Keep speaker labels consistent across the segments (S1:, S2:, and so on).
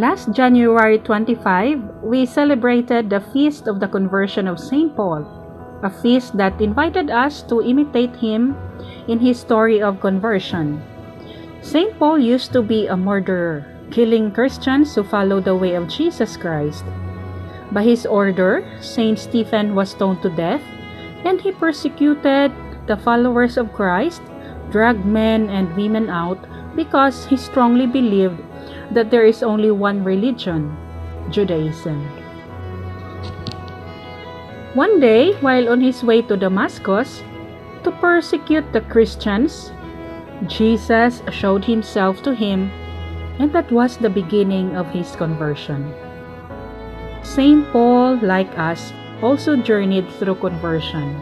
S1: Last January 25, we celebrated the feast of the conversion of St. Paul, a feast that invited us to imitate him in his story of conversion. St. Paul used to be a murderer, killing Christians who follow the way of Jesus Christ. By his order, St. Stephen was stoned to death, and he persecuted the followers of Christ, dragged men and women out because he strongly believed that there is only one religion, Judaism. One day, while on his way to Damascus to persecute the Christians, Jesus showed himself to him, and that was the beginning of his conversion. St. Paul, like us, also journeyed through conversion.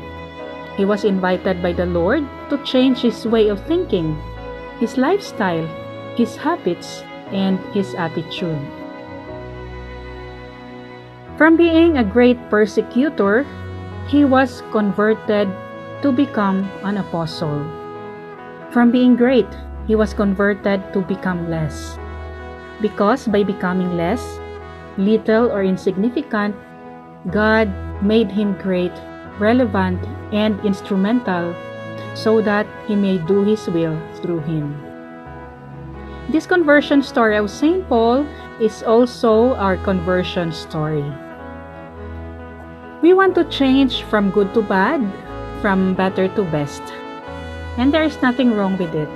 S1: He was invited by the Lord to change his way of thinking, his lifestyle, his habits, and his attitude. From being a great persecutor, he was converted to become an apostle. From being great, he was converted to become less. Because by becoming less, little or insignificant, God made him great, relevant, and instrumental so that he may do his will through him. This conversion story of St. Paul is also our conversion story. We want to change from good to bad, from better to best. And there is nothing wrong with it.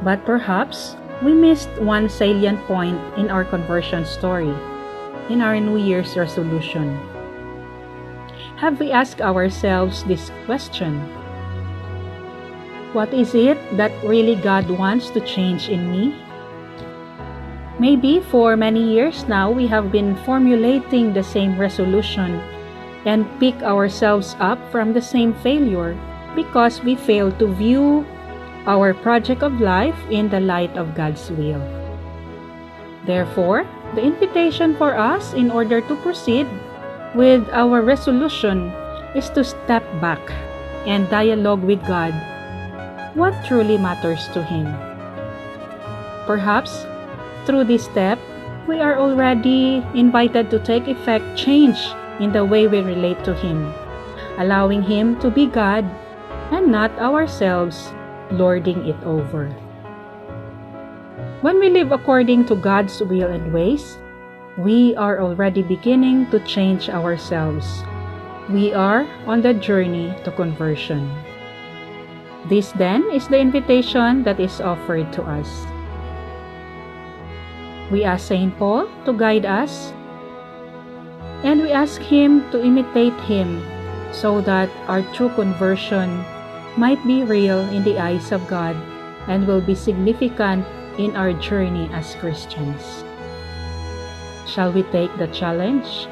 S1: But perhaps we missed one salient point in our conversion story, in our New Year's resolution. Have we asked ourselves this question? What is it that really God wants to change in me? Maybe for many years now, we have been formulating the same resolution and pick ourselves up from the same failure because we fail to view our project of life in the light of God's will. Therefore, the invitation for us in order to proceed with our resolution is to step back and dialogue with God what truly matters to him. Perhaps through this step, we are already invited to take effect change in the way we relate to him, allowing him to be God and not ourselves lording it over. When we live according to God's will and ways, we are already beginning to change ourselves. We are on the journey to conversion. This then is the invitation that is offered to us. We ask St. Paul to guide us, and we ask him to imitate him so that our true conversion might be real in the eyes of God and will be significant in our journey as Christians. Shall we take the challenge?